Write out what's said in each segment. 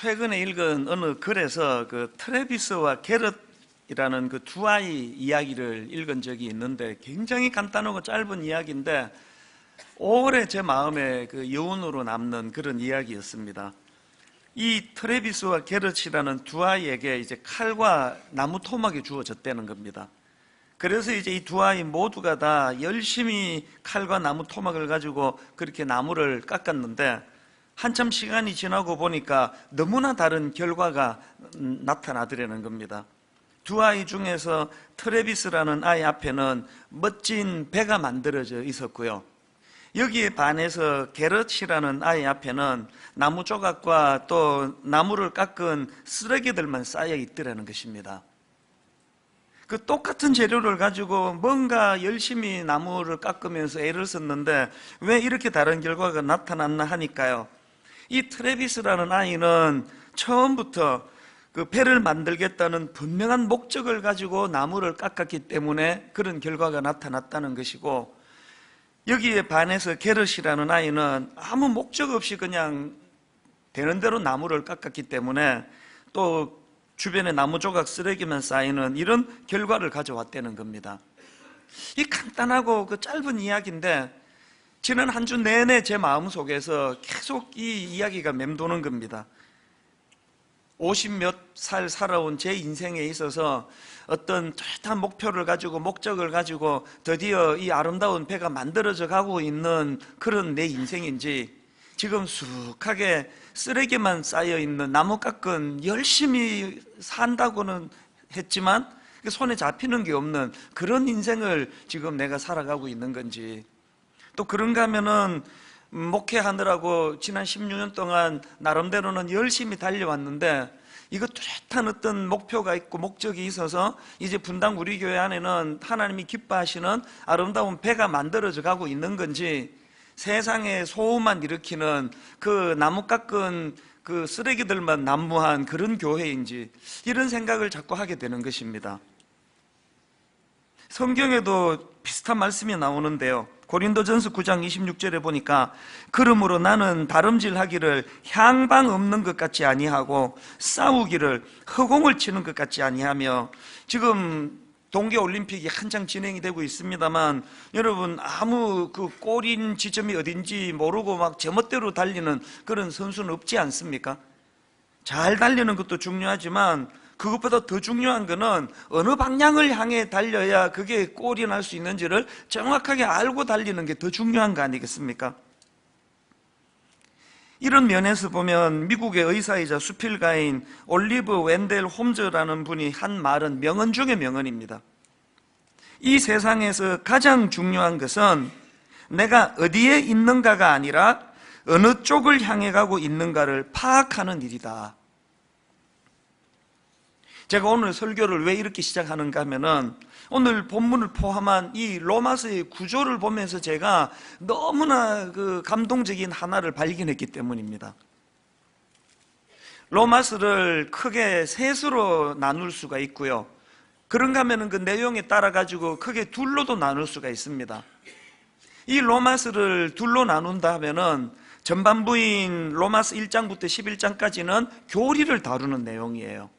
최근에 읽은 어느 글에서 그 트래비스와 게럿이라는 그 두 아이 이야기를 읽은 적이 있는데, 굉장히 간단하고 짧은 이야기인데 오래 제 마음에 그 여운으로 남는 그런 이야기였습니다. 이 트래비스와 게럿이라는 두 아이에게 이제 칼과 나무 토막이 주어졌다는 겁니다. 그래서 이제 이 두 아이 모두가 다 열심히 칼과 나무 토막을 가지고 그렇게 나무를 깎았는데, 한참 시간이 지나고 보니까 너무나 다른 결과가 나타나더라는 겁니다. 두 아이 중에서 트래비스라는 아이 앞에는 멋진 배가 만들어져 있었고요, 여기에 반해서 게럿이라는 아이 앞에는 나무 조각과 또 나무를 깎은 쓰레기들만 쌓여 있더라는 것입니다. 그 똑같은 재료를 가지고 뭔가 열심히 나무를 깎으면서 애를 썼는데 왜 이렇게 다른 결과가 나타났나 하니까요, 이 트래비스라는 아이는 처음부터 그 배를 만들겠다는 분명한 목적을 가지고 나무를 깎았기 때문에 그런 결과가 나타났다는 것이고, 여기에 반해서 게럿이라는 아이는 아무 목적 없이 그냥 되는 대로 나무를 깎았기 때문에 또 주변에 나무 조각 쓰레기만 쌓이는 이런 결과를 가져왔다는 겁니다. 이 간단하고 그 짧은 이야기인데 지난 한 주 내내 제 마음속에서 계속 이 이야기가 맴도는 겁니다. 50몇 살 살아온 제 인생에 있어서 어떤 뚜렷한 목표를 가지고 목적을 가지고 드디어 이 아름다운 배가 만들어져 가고 있는 그런 내 인생인지, 지금 수북하게 쓰레기만 쌓여있는 나무 깎은 열심히 산다고는 했지만 손에 잡히는 게 없는 그런 인생을 지금 내가 살아가고 있는 건지, 또 그런가 하면은 목회하느라고 지난 16년 동안 나름대로는 열심히 달려왔는데 이거 뚜렷한 어떤 목표가 있고 목적이 있어서 이제 분당 우리 교회 안에는 하나님이 기뻐하시는 아름다운 배가 만들어져 가고 있는 건지, 세상에 소음만 일으키는 그 나무 깎은 그 쓰레기들만 난무한 그런 교회인지, 이런 생각을 자꾸 하게 되는 것입니다. 성경에도 비슷한 말씀이 나오는데요, 고린도전서 9장 26절에 보니까 그러므로 나는 다름질하기를 향방 없는 것 같지 아니하고 싸우기를 허공을 치는 것 같지 아니하며, 지금 동계올림픽이 한창 진행이 되고 있습니다만 여러분, 아무 그 골인 지점이 어딘지 모르고 막 제멋대로 달리는 그런 선수는 없지 않습니까? 잘 달리는 것도 중요하지만 그것보다 더 중요한 것은 어느 방향을 향해 달려야 그게 골이 날 수 있는지를 정확하게 알고 달리는 게 더 중요한 거 아니겠습니까? 이런 면에서 보면 미국의 의사이자 수필가인 올리브 웬델 홈즈라는 분이 한 말은 명언 중의 명언입니다. 이 세상에서 가장 중요한 것은 내가 어디에 있는가가 아니라 어느 쪽을 향해 가고 있는가를 파악하는 일이다. 제가 오늘 설교를 왜 이렇게 시작하는가 하면은 오늘 본문을 포함한 이 로마서의 구조를 보면서 제가 너무나 그 감동적인 하나를 발견했기 때문입니다. 로마서를 크게 셋으로 나눌 수가 있고요, 그런가 하면은 그 내용에 따라 가지고 크게 둘로도 나눌 수가 있습니다. 이 로마서를 둘로 나눈다 하면은 전반부인 로마서 1장부터 11장까지는 교리를 다루는 내용이에요.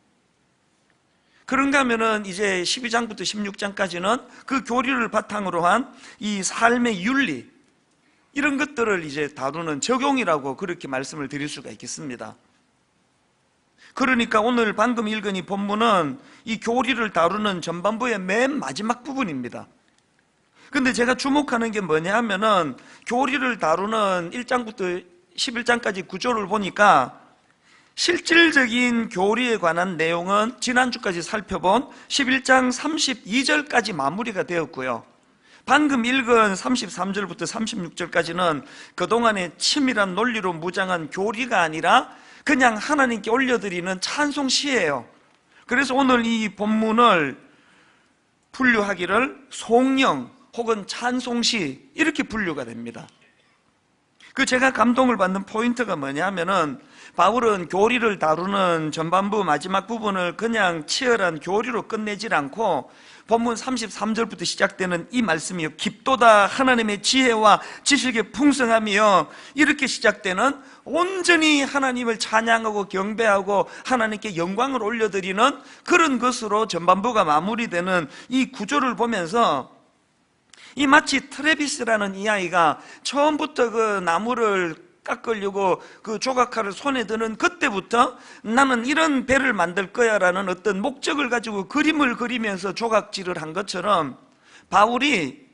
그런가 하면은 이제 12장부터 16장까지는 그 교리를 바탕으로 한 이 삶의 윤리, 이런 것들을 이제 다루는 적용이라고 그렇게 말씀을 드릴 수가 있겠습니다. 그러니까 오늘 방금 읽은 이 본문은 이 교리를 다루는 전반부의 맨 마지막 부분입니다. 근데 제가 주목하는 게 뭐냐 하면은 교리를 다루는 1장부터 11장까지 구조를 보니까 실질적인 교리에 관한 내용은 지난주까지 살펴본 11장 32절까지 마무리가 되었고요, 방금 읽은 33절부터 36절까지는 그동안의 치밀한 논리로 무장한 교리가 아니라 그냥 하나님께 올려드리는 찬송시예요. 그래서 오늘 이 본문을 분류하기를 송영 혹은 찬송시, 이렇게 분류가 됩니다. 그 제가 감동을 받는 포인트가 뭐냐 하면은 바울은 교리를 다루는 전반부 마지막 부분을 그냥 치열한 교리로 끝내질 않고 본문 33절부터 시작되는 이 말씀이요, 깊도다 하나님의 지혜와 지식의 풍성함이요, 이렇게 시작되는 온전히 하나님을 찬양하고 경배하고 하나님께 영광을 올려드리는 그런 것으로 전반부가 마무리되는 이 구조를 보면서, 이 마치 트레비스라는 이 아이가 처음부터 그 나무를 깎으려고 그 조각칼을 손에 드는 그때부터 나는 이런 배를 만들 거야 라는 어떤 목적을 가지고 그림을 그리면서 조각질을 한 것처럼, 바울이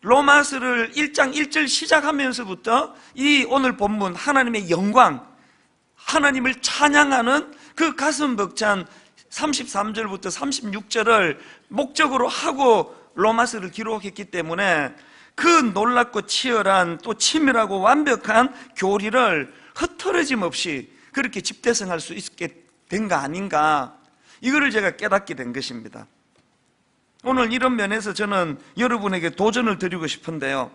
로마서를 1장 1절 시작하면서부터 이 오늘 본문 하나님의 영광, 하나님을 찬양하는 그 가슴 벅찬 33절부터 36절을 목적으로 하고 로마서를 기록했기 때문에 그 놀랍고 치열한 또 치밀하고 완벽한 교리를 흐트러짐 없이 그렇게 집대성할 수 있게 된 거 아닌가, 이거를 제가 깨닫게 된 것입니다. 오늘 이런 면에서 저는 여러분에게 도전을 드리고 싶은데요,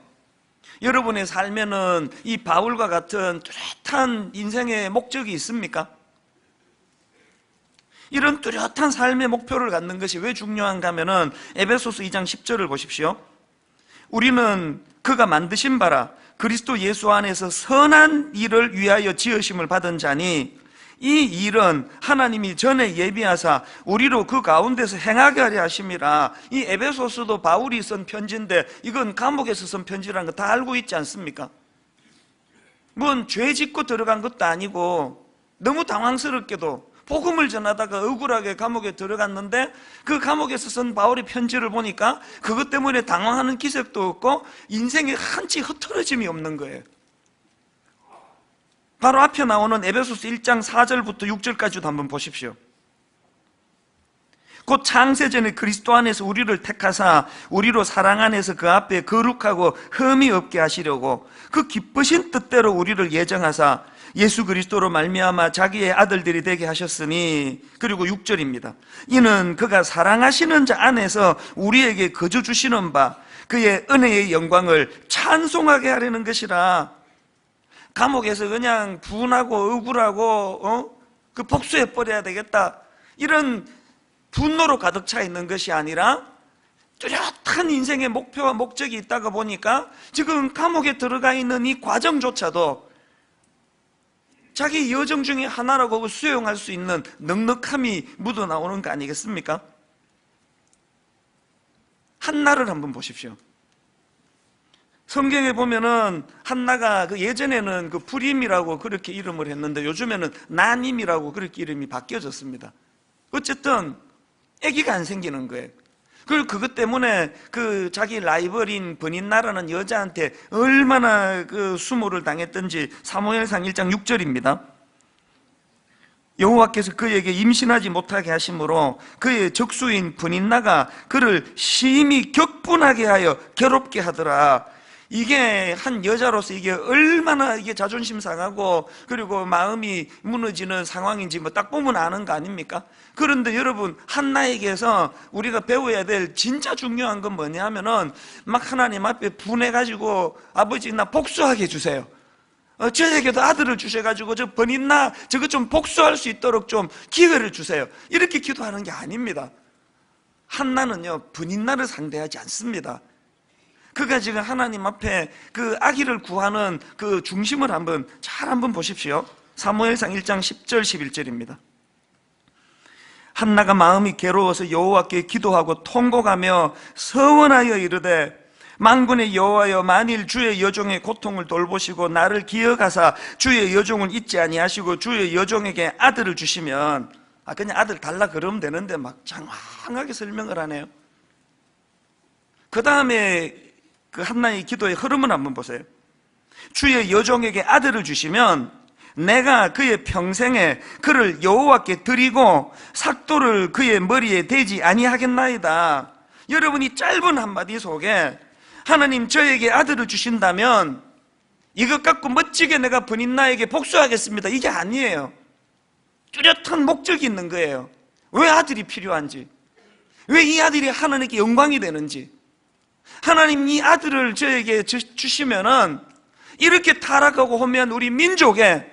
여러분의 삶에는 이 바울과 같은 뚜렷한 인생의 목적이 있습니까? 이런 뚜렷한 삶의 목표를 갖는 것이 왜 중요한가 하면은 에베소서 2장 10절을 보십시오. 우리는 그가 만드신 바라 그리스도 예수 안에서 선한 일을 위하여 지으심을 받은 자니 이 일은 하나님이 전에 예비하사 우리로 그 가운데서 행하게 하려 하심이라. 이 에베소서도 바울이 쓴 편지인데 이건 감옥에서 쓴 편지라는 거 다 알고 있지 않습니까? 뭔 죄 짓고 들어간 것도 아니고 너무 당황스럽게도 복음을 전하다가 억울하게 감옥에 들어갔는데, 그 감옥에서 쓴 바울의 편지를 보니까 그것 때문에 당황하는 기색도 없고 인생에 한치 흐트러짐이 없는 거예요. 바로 앞에 나오는 에베소서 1장 4절부터 6절까지도 한번 보십시오. 곧 창세전에 그리스도 안에서 우리를 택하사 우리로 사랑 안에서 그 앞에 거룩하고 흠이 없게 하시려고 그 기쁘신 뜻대로 우리를 예정하사 예수 그리스도로 말미암아 자기의 아들들이 되게 하셨으니, 그리고 6절입니다. 이는 그가 사랑하시는 자 안에서 우리에게 거저 주시는 바 그의 은혜의 영광을 찬송하게 하려는 것이라. 감옥에서 그냥 분하고 억울하고 그 복수해버려야 되겠다, 이런 분노로 가득 차 있는 것이 아니라 뚜렷한 인생의 목표와 목적이 있다가 보니까 지금 감옥에 들어가 있는 이 과정조차도 자기 여정 중에 하나라고 수용할 수 있는 넉넉함이 묻어나오는 거 아니겠습니까? 한나를 한번 보십시오. 성경에 보면은 한나가 그 예전에는 그 불임이라고 그렇게 이름을 했는데 요즘에는 나님이라고 그렇게 이름이 바뀌어졌습니다. 어쨌든 아기가 안 생기는 거예요. 그리고 그것 때문에 그 자기 라이벌인 브닌나라는 여자한테 얼마나 그 수모를 당했던지 사무엘상 1장 6절입니다. 여호와께서 그에게 임신하지 못하게 하심으로 그의 적수인 브닌나가 그를 심히 격분하게 하여 괴롭게 하더라. 이게 한 여자로서 이게 얼마나 이게 자존심 상하고 그리고 마음이 무너지는 상황인지 뭐 딱 보면 아는 거 아닙니까? 그런데 여러분, 한나에게서 우리가 배워야 될 진짜 중요한 건 뭐냐 하면은 막 하나님 앞에 분해가지고 아버지 나 복수하게 해주세요. 저에게도 아들을 주셔가지고 저 번인나 저거 좀 복수할 수 있도록 좀 기회를 주세요. 이렇게 기도하는 게 아닙니다. 한나는요 번인나를 상대하지 않습니다. 그가 지금 하나님 앞에 그 아기를 구하는 그 중심을 잘 한번 보십시오. 사무엘상 1장 10절 11절입니다. 한나가 마음이 괴로워서 여호와께 기도하고 통곡하며 서원하여 이르되 만군의 여호와여, 만일 주의 여종의 고통을 돌보시고 나를 기억하사 주의 여종을 잊지 아니하시고 주의 여종에게 아들을 주시면, 그냥 아들 달라 그러면 되는데 막 장황하게 설명을 하네요. 그 다음에 그 한나의 기도의 흐름을 한번 보세요. 주의 여종에게 아들을 주시면 내가 그의 평생에 그를 여호와께 드리고 삭도를 그의 머리에 대지 아니하겠나이다. 여러분이 짧은 한마디 속에 하나님 저에게 아들을 주신다면 이것 갖고 멋지게 내가 번인나에게 복수하겠습니다, 이게 아니에요. 뚜렷한 목적이 있는 거예요. 왜 아들이 필요한지, 왜 이 아들이 하나님께 영광이 되는지, 하나님 이 아들을 저에게 주시면은 이렇게 타락하고 허무한 우리 민족에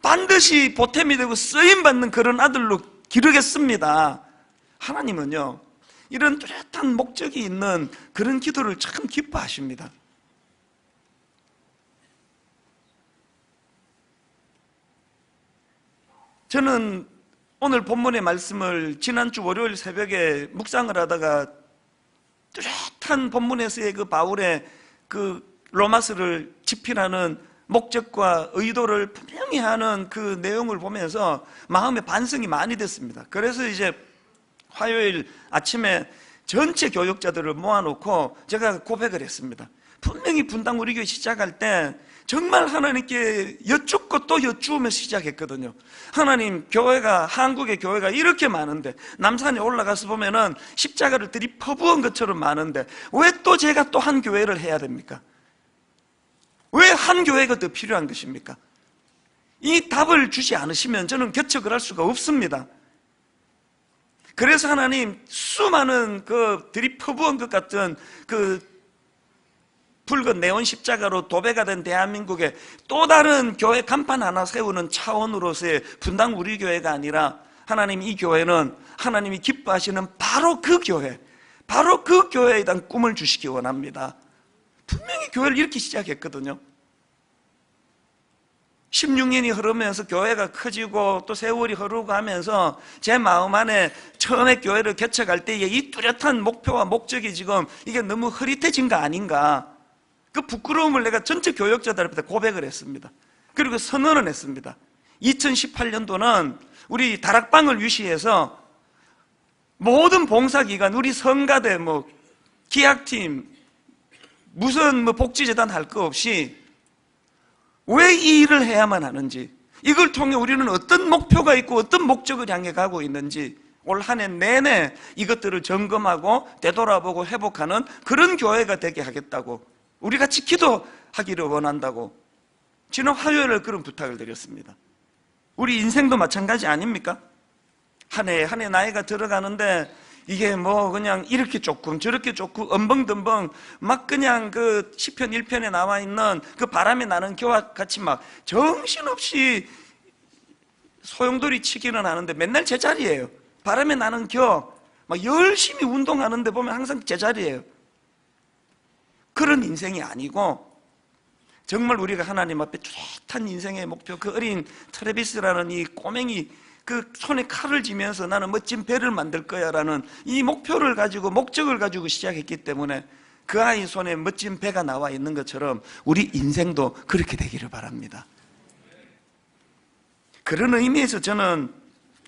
반드시 보탬이 되고 쓰임받는 그런 아들로 기르겠습니다. 하나님은요, 이런 뚜렷한 목적이 있는 그런 기도를 참 기뻐하십니다. 저는 오늘 본문의 말씀을 지난주 월요일 새벽에 묵상을 하다가 뚜렷한 본문에서의 그 바울의 그 로마서를 집필하는 목적과 의도를 분명히 하는 그 내용을 보면서 마음의 반성이 많이 됐습니다. 그래서 이제 화요일 아침에 전체 교역자들을 모아놓고 제가 고백을 했습니다. 분명히 분당 우리 교회 시작할 때 정말 하나님께 여쭙고 또 여쭈으며 시작했거든요. 하나님, 교회가, 한국의 교회가 이렇게 많은데, 남산에 올라가서 보면은 십자가를 들이퍼부은 것처럼 많은데 왜 또 제가 또 한 교회를 해야 됩니까? 왜 한 교회가 더 필요한 것입니까? 이 답을 주지 않으시면 저는 개척을 할 수가 없습니다. 그래서 하나님, 수많은 그 들이퍼부은 것 같은 그 붉은 네온 십자가로 도배가 된 대한민국에 또 다른 교회 간판 하나 세우는 차원으로서의 분당 우리 교회가 아니라, 하나님, 이 교회는 하나님이 기뻐하시는 바로 그 교회, 바로 그 교회에 대한 꿈을 주시기 원합니다. 분명히 교회를 이렇게 시작했거든요. 16년이 흐르면서 교회가 커지고 또 세월이 흐르고 하면서 제 마음 안에 처음에 교회를 개척할 때의 이 뚜렷한 목표와 목적이 지금 이게 너무 흐릿해진 거 아닌가, 그 부끄러움을 내가 전체 교역자들 앞에 고백을 했습니다. 그리고 선언을 했습니다. 2018년도는 우리 다락방을 위시해서 모든 봉사기관, 우리 성가대, 기약팀, 무슨 복지재단 할 거 없이 왜 이 일을 해야만 하는지, 이걸 통해 우리는 어떤 목표가 있고 어떤 목적을 향해 가고 있는지 올 한 해 내내 이것들을 점검하고 되돌아보고 회복하는 그런 교회가 되게 하겠다고, 우리 같이 기도하기를 원한다고 지난 화요일에 그런 부탁을 드렸습니다. 우리 인생도 마찬가지 아닙니까? 한 해 한 해 나이가 들어가는데 이게 그냥 이렇게 조금 저렇게 조금 엄벙덤벙 막 그냥 그 시편 1편에 나와 있는 그 바람에 나는 겨와 같이 막 정신없이 소용돌이 치기는 하는데 맨날 제자리예요. 바람에 나는 겨 막 열심히 운동하는데 보면 항상 제자리예요. 그런 인생이 아니고 정말 우리가 하나님 앞에 뚜렷한 인생의 목표, 그 어린 트래비스라는 이 꼬맹이 그 손에 칼을 쥐면서 나는 멋진 배를 만들 거야 라는 이 목표를 가지고, 목적을 가지고 시작했기 때문에 그 아이 손에 멋진 배가 나와 있는 것처럼 우리 인생도 그렇게 되기를 바랍니다. 그런 의미에서 저는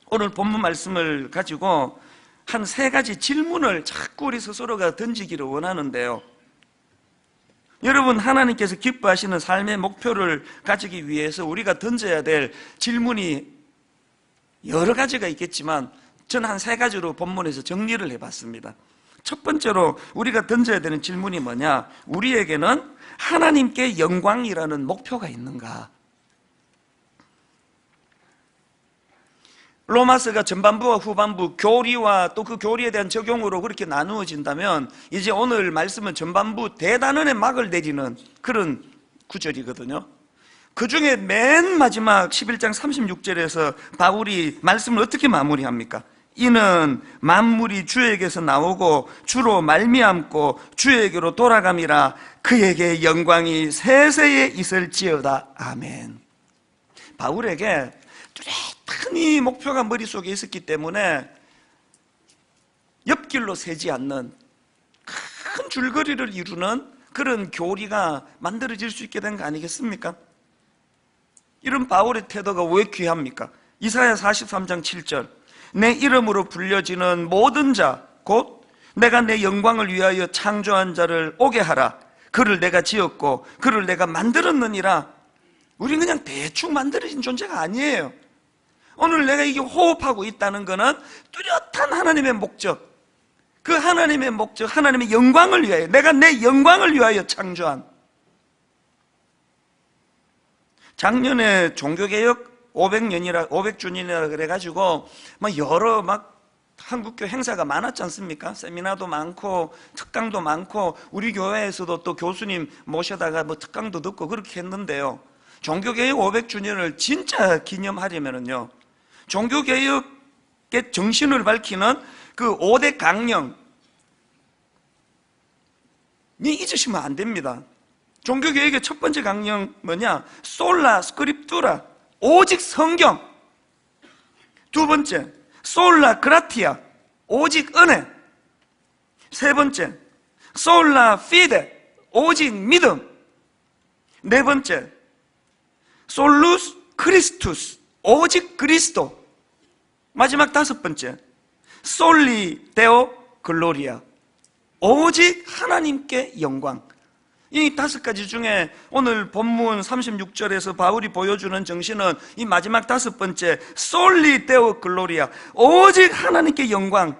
오늘 본문 말씀을 가지고 한 3가지 질문을 자꾸 우리 스스로가 던지기를 원하는데요. 여러분, 하나님께서 기뻐하시는 삶의 목표를 가지기 위해서 우리가 던져야 될 질문이 여러 가지가 있겠지만 저는 한 3가지로 본문에서 정리를 해봤습니다. 첫 번째로 우리가 던져야 되는 질문이 뭐냐, 우리에게는 하나님께 영광이라는 목표가 있는가? 로마서가 전반부와 후반부, 교리와 또 그 교리에 대한 적용으로 그렇게 나누어진다면 이제 오늘 말씀은 전반부 대단원의 막을 내리는 그런 구절이거든요. 그 중에 맨 마지막 11장 36절에서 바울이 말씀을 어떻게 마무리합니까? 이는 만물이 주에게서 나오고 주로 말미암고 주에게로 돌아감이라, 그에게 영광이 세세에 있을지어다. 아멘. 바울에게 뚜렷한 이 목표가 머릿속에 있었기 때문에 옆길로 새지 않는 큰 줄거리를 이루는 그런 교리가 만들어질 수 있게 된 거 아니겠습니까? 이런 바울의 태도가 왜 귀합니까? 이사야 43장 7절, 내 이름으로 불려지는 모든 자 곧 내가 내 영광을 위하여 창조한 자를 오게 하라. 그를 내가 지었고 그를 내가 만들었느니라. 우린 그냥 대충 만들어진 존재가 아니에요. 오늘 내가 이게 호흡하고 있다는 것은 뚜렷한 하나님의 목적, 그 하나님의 목적, 하나님의 영광을 위하여, 내가 내 영광을 위하여 창조한. 작년에 종교개혁 500주년이라 그래가지고 여러 한국교 행사가 많았지 않습니까? 세미나도 많고 특강도 많고 우리 교회에서도 또 교수님 모셔다가 특강도 듣고 그렇게 했는데요. 종교개혁 500주년을 진짜 기념하려면요, 종교개혁의 정신을 밝히는 그 5대 강령이 잊으시면 안 됩니다. 종교개혁의 첫 번째 강령 뭐냐? 솔라 스크립투라, 오직 성경. 두 번째, 솔라 그라티아, 오직 은혜. 세 번째, 솔라 피데, 오직 믿음. 네 번째, 솔루스 크리스투스, 오직 그리스도. 마지막 다섯 번째, 솔리 데오 글로리아, 오직 하나님께 영광. 이 다섯 가지 중에 오늘 본문 36절에서 바울이 보여주는 정신은 이 마지막 다섯 번째, 솔리 데오 글로리아, 오직 하나님께 영광.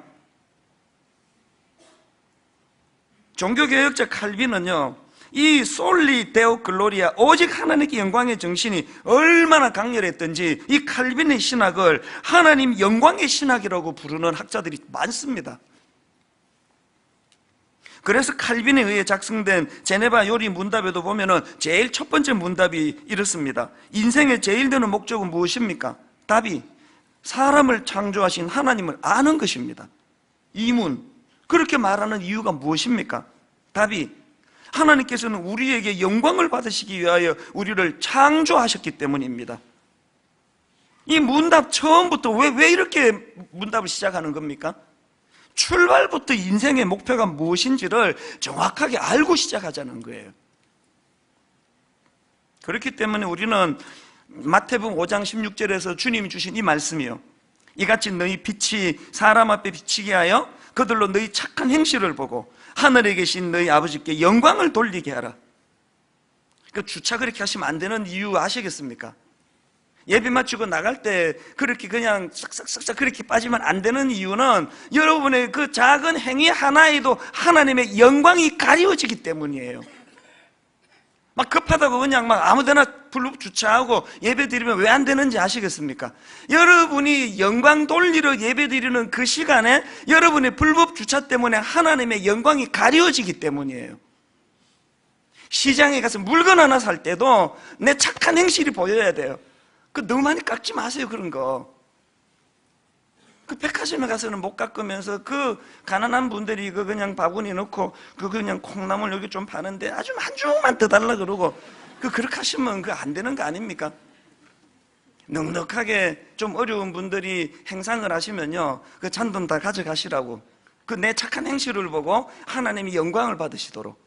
종교개혁자 칼빈은요, 이 솔리 데오 글로리아, 오직 하나님께 영광의 정신이 얼마나 강렬했던지 이 칼빈의 신학을 하나님 영광의 신학이라고 부르는 학자들이 많습니다. 그래서 칼빈에 의해 작성된 제네바 요리 문답에도 보면은 제일 첫 번째 문답이 이렇습니다. 인생의 제일 되는 목적은 무엇입니까? 답이 사람을 창조하신 하나님을 아는 것입니다. 이문, 그렇게 말하는 이유가 무엇입니까? 답이 하나님께서는 우리에게 영광을 받으시기 위하여 우리를 창조하셨기 때문입니다. 이 문답 처음부터 왜 이렇게 문답을 시작하는 겁니까? 출발부터 인생의 목표가 무엇인지를 정확하게 알고 시작하자는 거예요. 그렇기 때문에 우리는 마태복음 5장 16절에서 주님이 주신 이 말씀이요, 이같이 너희 빛이 사람 앞에 비치게 하여 그들로 너희 착한 행실을 보고 하늘에 계신 너희 아버지께 영광을 돌리게 하라. 그 주차 그렇게 하시면 안 되는 이유 아시겠습니까? 예배 마치고 나갈 때 그렇게 그냥 싹싹싹싹 그렇게 빠지면 안 되는 이유는 여러분의 그 작은 행위 하나에도 하나님의 영광이 가려지기 때문이에요. 막 급하다고 그냥 막 아무데나 불법 주차하고 예배 드리면 왜 안 되는지 아시겠습니까? 여러분이 영광 돌리러 예배 드리는 그 시간에 여러분의 불법 주차 때문에 하나님의 영광이 가려지기 때문이에요. 시장에 가서 물건 하나 살 때도 내 착한 행실이 보여야 돼요. 그 너무 많이 깎지 마세요, 그런 거. 그 백화점에 가서는 못 깎으면서 그 가난한 분들이 그 그냥 바구니 넣고 그 그냥 콩나물 여기 좀 파는데 아주 한 주만 더 달라 그러고 그렇게 하시면 그 안 되는 거 아닙니까? 넉넉하게 좀 어려운 분들이 행상을 하시면요, 그 잔돈 다 가져가시라고. 그 내 착한 행실을 보고 하나님이 영광을 받으시도록.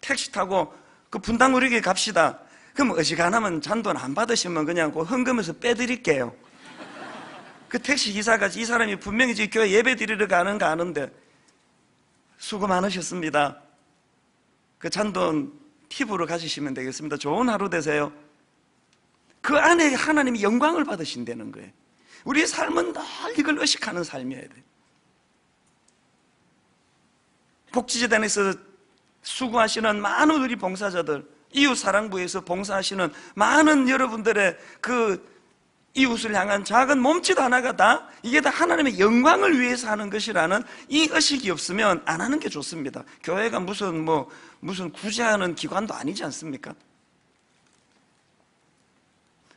택시 타고 그 분당우리교회 갑시다. 그럼 어지간하면 잔돈 안 받으시면 그냥 그 헌금에서 빼드릴게요. 그 택시 기사가 이 사람이 분명히 지 교회 예배 드리러 가는 거 아는데 수고 많으셨습니다. 그 잔돈 팁으로 가지시면 되겠습니다. 좋은 하루 되세요. 그 안에 하나님이 영광을 받으신다는 거예요. 우리의 삶은 늘 이걸 의식하는 삶이어야 돼요. 복지재단에서 수고하시는 많은 우리 봉사자들, 이웃사랑부에서 봉사하시는 많은 여러분들의 그 이웃을 향한 작은 몸짓 하나가 다 이게 다 하나님의 영광을 위해서 하는 것이라는 이 의식이 없으면 안 하는 게 좋습니다. 교회가 무슨 구제하는 기관도 아니지 않습니까?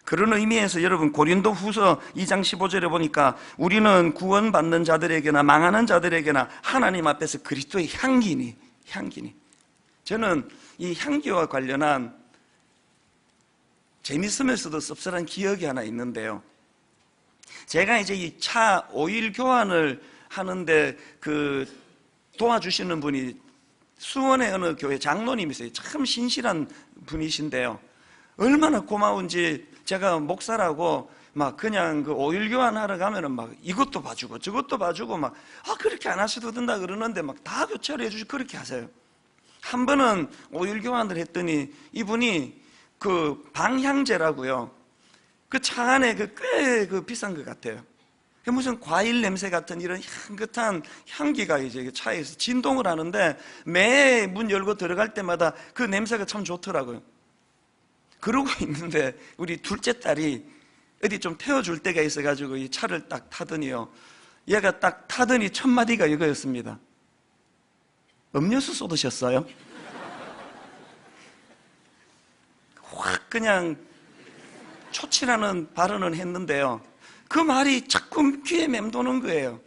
그런 의미에서 여러분 고린도 후서 2장 15절에 보니까 우리는 구원받는 자들에게나 망하는 자들에게나 하나님 앞에서 그리스도의 향기니. 저는 이 향기와 관련한 재밌으면서도 씁쓸한 기억이 하나 있는데요. 제가 이제 이 차 오일 교환을 하는데 그 도와주시는 분이 수원의 어느 교회 장로님이세요. 참 신실한 분이신데요. 얼마나 고마운지 제가 목사라고 막 그냥 그 오일 교환하러 가면은 막 이것도 봐주고 저것도 봐주고 막 그렇게 안 하셔도 된다 그러는데 막 다 교체를 해주시고 그렇게 하세요. 한 번은 오일 교환을 했더니 이분이 그 방향제라고요. 그 차 안에 꽤 비싼 것 같아요. 무슨 과일 냄새 같은 이런 향긋한 향기가 이제 차에서 진동을 하는데 매 문 열고 들어갈 때마다 그 냄새가 참 좋더라고요. 그러고 있는데 우리 둘째 딸이 어디 좀 태워줄 때가 있어가지고 이 차를 딱 타더니요. 얘가 딱 타더니 첫 마디가 이거였습니다. 음료수 쏟으셨어요? 확 그냥 초치라는 발언을 했는데요, 그 말이 자꾸 귀에 맴도는 거예요.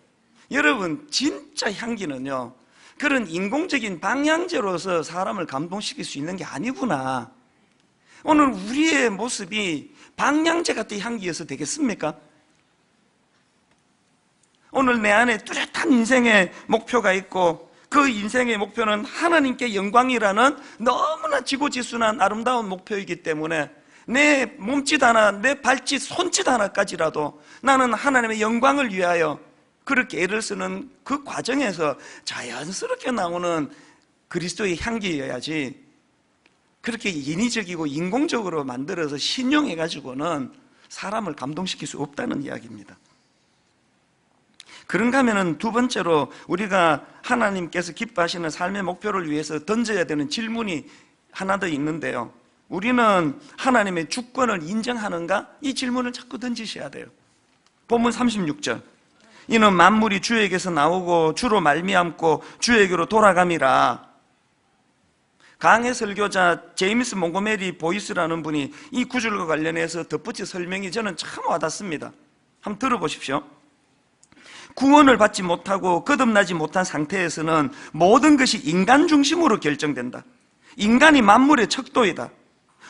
여러분, 진짜 향기는요, 그런 인공적인 방향제로서 사람을 감동시킬 수 있는 게 아니구나. 오늘 우리의 모습이 방향제 같은 향기여서 되겠습니까? 오늘 내 안에 뚜렷한 인생의 목표가 있고, 그 인생의 목표는 하나님께 영광이라는 너무나 지고지순한 아름다운 목표이기 때문에 내 몸짓 하나, 내 발짓, 손짓 하나까지라도 나는 하나님의 영광을 위하여 그렇게 애를 쓰는 그 과정에서 자연스럽게 나오는 그리스도의 향기여야지, 그렇게 인위적이고 인공적으로 만들어서 신용해가지고는 사람을 감동시킬 수 없다는 이야기입니다. 그런가 하면은 두 번째로 우리가 하나님께서 기뻐하시는 삶의 목표를 위해서 던져야 되는 질문이 하나 더 있는데요, 우리는 하나님의 주권을 인정하는가? 이 질문을 자꾸 던지셔야 돼요. 본문 36절, 이는 만물이 주에게서 나오고 주로 말미암고 주에게로 돌아감이라. 강해 설교자 제임스 몽고메리 보이스라는 분이 이 구절과 관련해서 덧붙여 설명이 저는 참 와닿습니다. 한번 들어보십시오. 구원을 받지 못하고 거듭나지 못한 상태에서는 모든 것이 인간 중심으로 결정된다. 인간이 만물의 척도이다.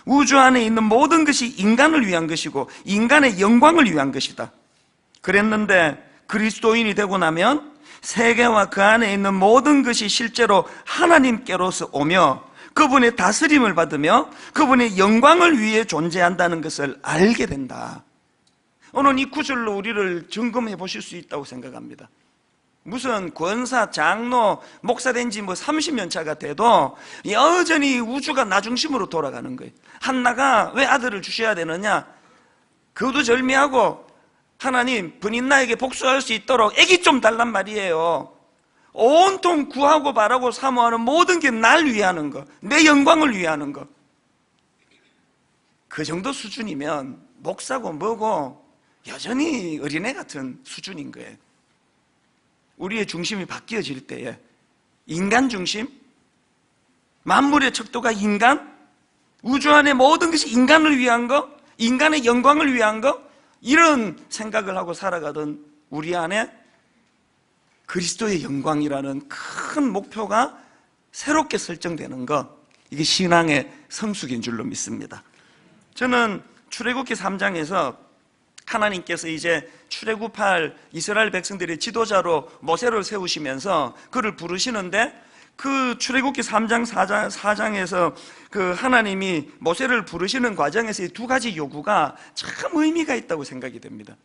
우주 안에 있는 모든 것이 인간을 위한 것이고 인간의 영광을 위한 것이다. 그랬는데 그리스도인이 되고 나면 세계와 그 안에 있는 모든 것이 실제로 하나님께로서 오며 그분의 다스림을 받으며 그분의 영광을 위해 존재한다는 것을 알게 된다. 오늘 이 구절로 우리를 점검해 보실 수 있다고 생각합니다. 무슨 권사, 장로, 목사 된 지 30년 차가 돼도 여전히 우주가 나 중심으로 돌아가는 거예요. 한나가 왜 아들을 주셔야 되느냐? 그것도 절미하고 하나님, 분인나에게 복수할 수 있도록 애기 좀 달란 말이에요. 온통 구하고 바라고 사모하는 모든 게 날 위하는 거, 내 영광을 위하는 거. 그 정도 수준이면 목사고 뭐고 여전히 어린애 같은 수준인 거예요. 우리의 중심이 바뀌어질 때에 인간 중심, 만물의 척도가 인간, 우주 안의 모든 것이 인간을 위한 거, 인간의 영광을 위한 거, 이런 생각을 하고 살아가던 우리 안에 그리스도의 영광이라는 큰 목표가 새롭게 설정되는 것, 이게 신앙의 성숙인 줄로 믿습니다. 저는 출애굽기 3장에서 하나님께서 이제 출애굽할 이스라엘 백성들의 지도자로 모세를 세우시면서 그를 부르시는데, 그 출애굽기 3장 4장에서 그 하나님이 모세를 부르시는 과정에서 이 두 가지 요구가 참 의미가 있다고 생각이 됩니다.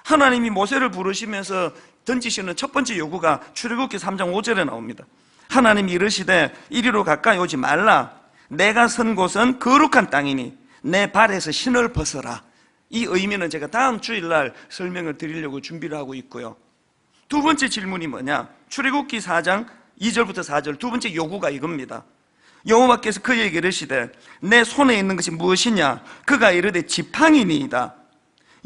하나님이 모세를 부르시면서 던지시는 첫 번째 요구가 출애굽기 3장 5절에 나옵니다. 하나님이 이르시되 이리로 가까이 오지 말라. 내가 선 곳은 거룩한 땅이니 내 발에서 신을 벗어라. 이 의미는 제가 다음 주일날 설명을 드리려고 준비를 하고 있고요. 두 번째 질문이 뭐냐? 출애굽기 4장 2절부터 4절 두 번째 요구가 이겁니다. 여호와께서 그에게 이르시되 내 손에 있는 것이 무엇이냐? 그가 이르되 지팡이니이다.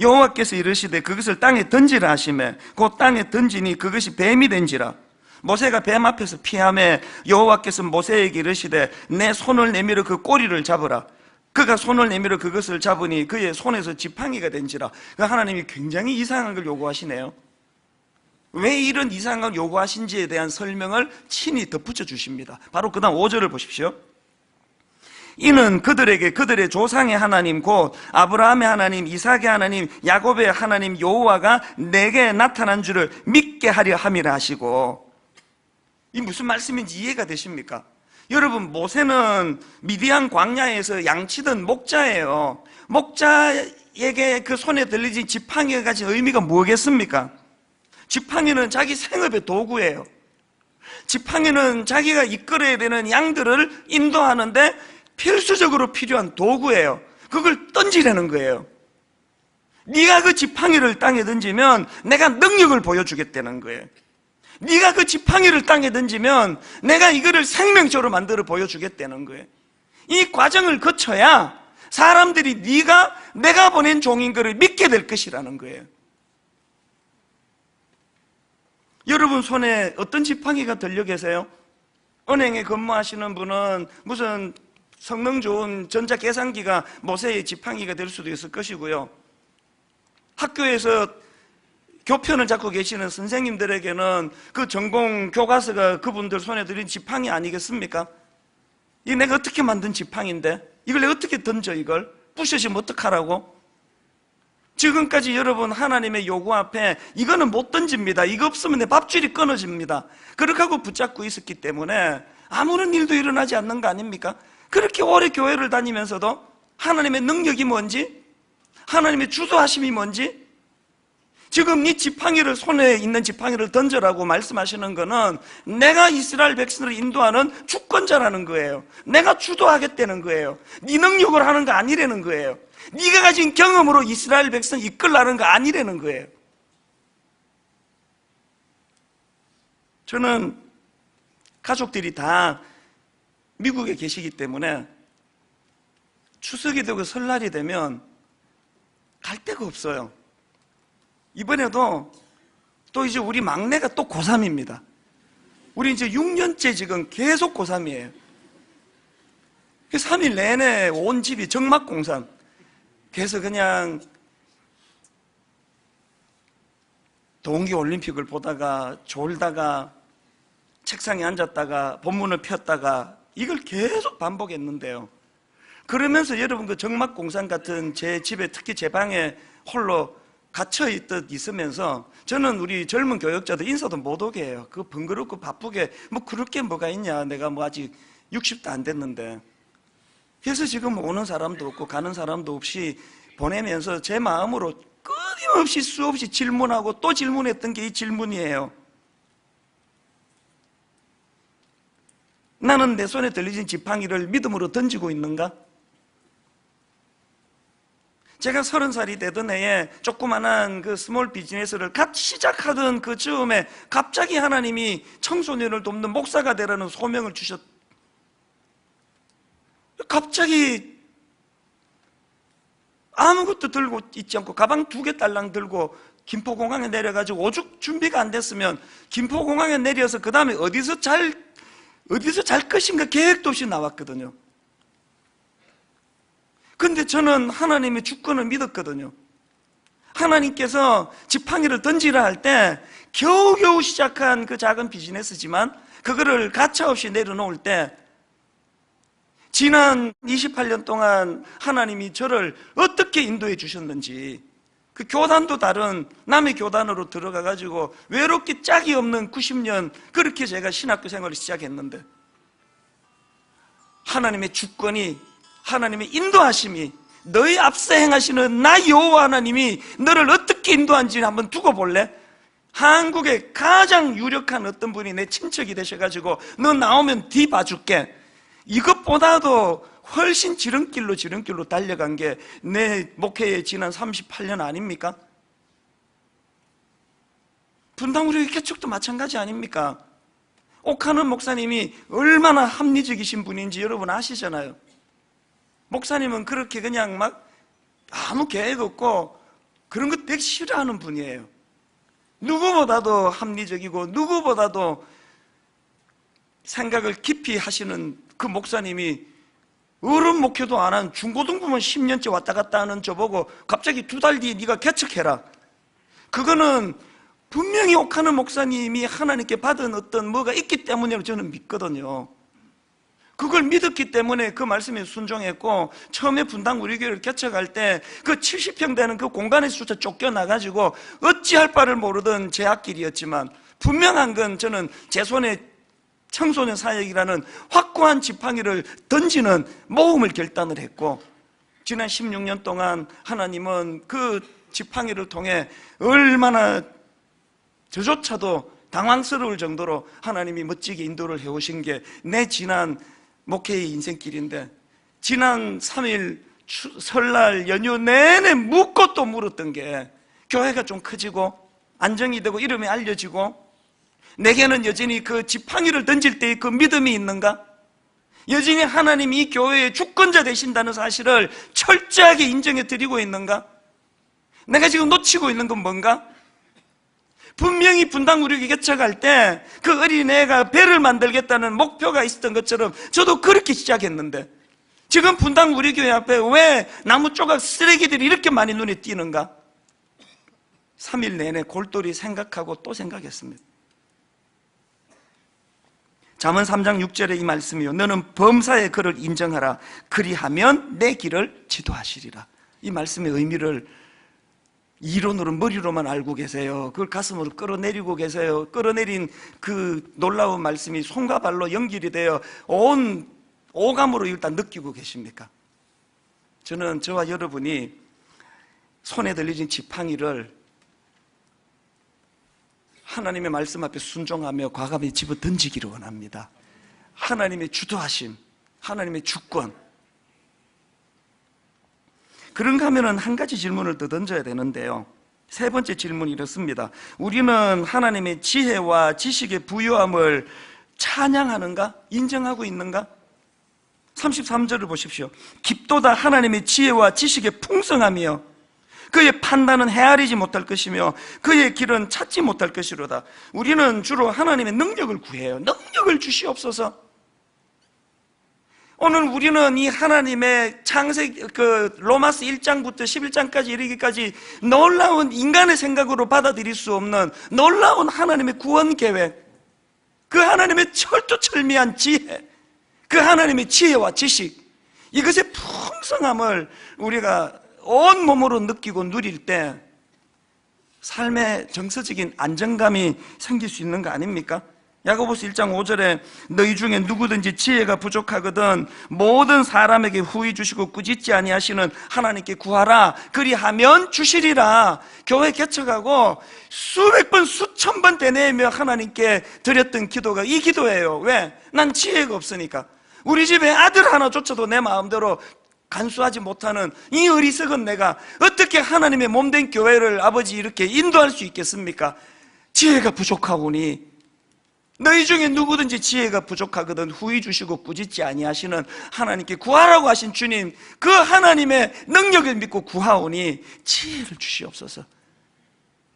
여호와께서 이르시되 그것을 땅에 던지라 하시매 곧 땅에 던지니 그것이 뱀이 된지라. 모세가 뱀 앞에서 피하매 여호와께서 모세에게 이르시되 내 손을 내밀어 그 꼬리를 잡으라. 그가 손을 내밀어 그것을 잡으니 그의 손에서 지팡이가 된지라. 하나님이 굉장히 이상한 걸 요구하시네요. 왜 이런 이상한 걸 요구하신지에 대한 설명을 친히 덧붙여 주십니다. 바로 그 다음 5절을 보십시오. 이는 그들에게 그들의 조상의 하나님 곧 아브라함의 하나님, 이삭의 하나님, 야곱의 하나님 여호와가 내게 나타난 줄을 믿게 하려 함이라 하시고. 이 무슨 말씀인지 이해가 되십니까? 여러분, 모세는 미디안 광야에서 양치던 목자예요. 목자에게 그 손에 들리진 지팡이가 가진 의미가 뭐겠습니까? 지팡이는 자기 생업의 도구예요. 지팡이는 자기가 이끌어야 되는 양들을 인도하는데 필수적으로 필요한 도구예요. 그걸 던지라는 거예요. 네가 그 지팡이를 땅에 던지면 내가 능력을 보여주겠다는 거예요. 네가 그 지팡이를 땅에 던지면 내가 이거를 생명적으로 만들어 보여주겠다는 거예요. 이 과정을 거쳐야 사람들이 내가 보낸 종인 것을 믿게 될 것이라는 거예요. 여러분 손에 어떤 지팡이가 들려 계세요? 은행에 근무하시는 분은 무슨 성능 좋은 전자계산기가 모세의 지팡이가 될 수도 있을 것이고요. 학교에서 교편을 잡고 계시는 선생님들에게는 그 전공 교과서가 그분들 손에 들인 지팡이 아니겠습니까? 이 내가 어떻게 만든 지팡인데 이걸 내가 어떻게 던져, 이걸 부셔지면 어떡하라고? 지금까지 여러분 하나님의 요구 앞에 이거는 못 던집니다. 이거 없으면 내 밥줄이 끊어집니다. 그렇게 하고 붙잡고 있었기 때문에 아무런 일도 일어나지 않는 거 아닙니까? 그렇게 오래 교회를 다니면서도 하나님의 능력이 뭔지, 하나님의 주도하심이 뭔지, 지금 이 지팡이를, 손에 있는 지팡이를 던져라고 말씀하시는 거는 내가 이스라엘 백성을 인도하는 주권자라는 거예요. 내가 주도하겠다는 거예요. 네 능력으로 하는 거 아니라는 거예요. 네가 가진 경험으로 이스라엘 백성 이끌라는 거 아니라는 거예요. 저는 가족들이 다 미국에 계시기 때문에 추석이 되고 설날이 되면 갈 데가 없어요. 이번에도 또 이제 우리 막내가 또 고3입니다. 우리 이제 6년째 지금 계속 고3이에요. 3일 내내 온 집이 정막공산. 그래서 그냥 동계올림픽을 보다가 졸다가 책상에 앉았다가 본문을 폈다가 이걸 계속 반복했는데요. 그러면서 여러분 그 정막공산 같은 제 집에, 특히 제 방에 홀로 갇혀있듯 있으면서 저는 우리 젊은 교역자들 인사도 못 오게 해요. 그 번거롭고 바쁘게 뭐 그럴 게 뭐가 있냐, 내가 뭐 아직 60도 안 됐는데. 그래서 지금 오는 사람도 없고 가는 사람도 없이 보내면서 제 마음으로 끊임없이 수없이 질문하고 또 질문했던 게 이 질문이에요. 나는 내 손에 들리진 지팡이를 믿음으로 던지고 있는가? 제가 30살이 되던 해에 조그만한 그 스몰 비즈니스를 갓 시작하던 그 즈음에 갑자기 하나님이 청소년을 돕는 목사가 되라는 소명을 주셨. 갑자기 아무것도 들고 있지 않고 가방 2개 딸랑 들고 김포공항에 내려가지고 오죽 준비가 안 됐으면 김포공항에 내려서 그 다음에 어디서 잘 것인가 계획도 없이 나왔거든요. 근데 저는 하나님의 주권을 믿었거든요. 하나님께서 지팡이를 던지라 할 때 겨우겨우 시작한 그 작은 비즈니스지만 그거를 가차없이 내려놓을 때 지난 28년 동안 하나님이 저를 어떻게 인도해 주셨는지, 그 교단도 다른 남의 교단으로 들어가가지고 외롭게 짝이 없는 90년 그렇게 제가 신학교 생활을 시작했는데 하나님의 주권이, 하나님의 인도하심이, 너희 앞서 행하시는 나 여호와 하나님이 너를 어떻게 인도한지 한번 두고 볼래? 한국의 가장 유력한 어떤 분이 내 친척이 되셔가지고 너 나오면 뒤 봐줄게, 이것보다도 훨씬 지름길로 달려간 게 내 목회의 지난 38년 아닙니까? 분당우리 개척도 마찬가지 아닙니까? 옥하는 목사님이 얼마나 합리적이신 분인지 여러분 아시잖아요. 목사님은 그렇게 그냥 막 아무 계획 없고 그런 거 되게 싫어하는 분이에요. 누구보다도 합리적이고 누구보다도 생각을 깊이 하시는 그 목사님이 어른 목회도 안 한 중고등부만 10년째 왔다 갔다 하는 저보고 갑자기 2달 뒤에 네가 개척해라. 그거는 분명히 옥하는 목사님이 하나님께 받은 어떤 뭐가 있기 때문이라고 저는 믿거든요. 그걸 믿었기 때문에 그 말씀에 순종했고, 처음에 분당 우리 교회를 개척할 때 그 70평 되는 그 공간에서 쫓겨나가지고 어찌할 바를 모르던 제 앞길이었지만 분명한 건 저는 제 손에 청소년 사역이라는 확고한 지팡이를 던지는 모험을 결단을 했고, 지난 16년 동안 하나님은 그 지팡이를 통해 얼마나 저조차도 당황스러울 정도로 하나님이 멋지게 인도를 해오신 게 내 지난 목회의 인생길인데, 지난 3일 설날 연휴 내내 묻고 또 물었던 게 교회가 좀 커지고 안정이 되고 이름이 알려지고 내게는 여전히 그 지팡이를 던질 때의 그 믿음이 있는가? 여전히 하나님이 이 교회의 주권자 되신다는 사실을 철저하게 인정해 드리고 있는가? 내가 지금 놓치고 있는 건 뭔가? 분명히 분당 우리 개척할 때 그 어린애가 배를 만들겠다는 목표가 있었던 것처럼 저도 그렇게 시작했는데 지금 분당 우리 교회 앞에 왜 나무 조각 쓰레기들이 이렇게 많이 눈에 띄는가? 3일 내내 골똘히 생각하고 또 생각했습니다. 잠언 3장 6절에 이 말씀이요, 너는 범사의 그를 인정하라. 그리하면 내 길을 지도하시리라. 이 말씀의 의미를 이론으로 머리로만 알고 계세요? 그걸 가슴으로 끌어내리고 계세요? 끌어내린 그 놀라운 말씀이 손과 발로 연결이 되어 온 오감으로 일단 느끼고 계십니까? 저는 저와 여러분이 손에 들려진 지팡이를 하나님의 말씀 앞에 순종하며 과감히 집어 던지기를 원합니다. 하나님의 주도하심, 하나님의 주권. 그런가 하면 한 가지 질문을 더 던져야 되는데요, 세 번째 질문이 이렇습니다. 우리는 하나님의 지혜와 지식의 부유함을 찬양하는가? 인정하고 있는가? 33절을 보십시오. 깊도다 하나님의 지혜와 지식의 풍성하며 그의 판단은 헤아리지 못할 것이며 그의 길은 찾지 못할 것이로다. 우리는 주로 하나님의 능력을 구해요. 능력을 주시옵소서. 오늘 우리는 이 하나님의 로마서 1장부터 11장까지 이르기까지 놀라운 인간의 생각으로 받아들일 수 없는 놀라운 하나님의 구원 계획, 그 하나님의 철두철미한 지혜, 그 하나님의 지혜와 지식, 이것의 풍성함을 우리가 온몸으로 느끼고 누릴 때 삶의 정서적인 안정감이 생길 수 있는 거 아닙니까? 야고보서 1장 5절에 너희 중에 누구든지 지혜가 부족하거든 모든 사람에게 후히 주시고 꾸짖지 아니하시는 하나님께 구하라. 그리하면 주시리라. 교회 개척하고 수백 번 수천 번 되뇌며 하나님께 드렸던 기도가 이 기도예요. 왜? 난 지혜가 없으니까. 우리 집에 아들 하나조차도 내 마음대로 간수하지 못하는 이 어리석은 내가 어떻게 하나님의 몸된 교회를 아버지 이렇게 인도할 수 있겠습니까? 지혜가 부족하오니 너희 중에 누구든지 지혜가 부족하거든 후히 주시고 꾸짖지 아니하시는 하나님께 구하라고 하신 주님, 그 하나님의 능력을 믿고 구하오니 지혜를 주시옵소서.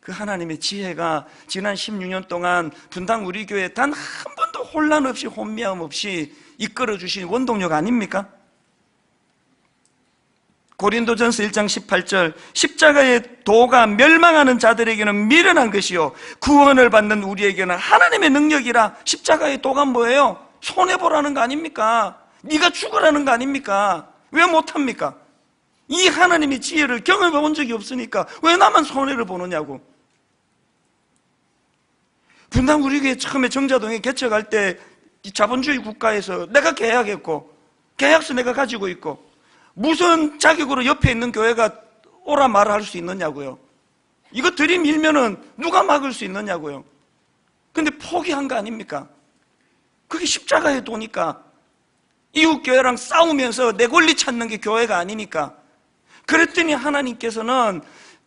그 하나님의 지혜가 지난 16년 동안 분당 우리 교회 단 한 번도 혼란 없이 혼미함 없이 이끌어 주신 원동력 아닙니까? 고린도전서 1장 18절 십자가의 도가 멸망하는 자들에게는 미련한 것이요 구원을 받는 우리에게는 하나님의 능력이라. 십자가의 도가 뭐예요? 손해보라는 거 아닙니까? 네가 죽으라는 거 아닙니까? 왜 못합니까? 이 하나님의 지혜를 경험해 본 적이 없으니까 왜 나만 손해를 보느냐고. 분당 우리 교회 처음에 정자동에 개척할 때 자본주의 국가에서 내가 계약했고 계약서 내가 가지고 있고 무슨 자격으로 옆에 있는 교회가 오라 말을 할 수 있느냐고요. 이거 들이밀면은 누가 막을 수 있느냐고요. 근데 포기한 거 아닙니까? 그게 십자가의 도니까. 이웃교회랑 싸우면서 내 권리 찾는 게 교회가 아니니까. 그랬더니 하나님께서는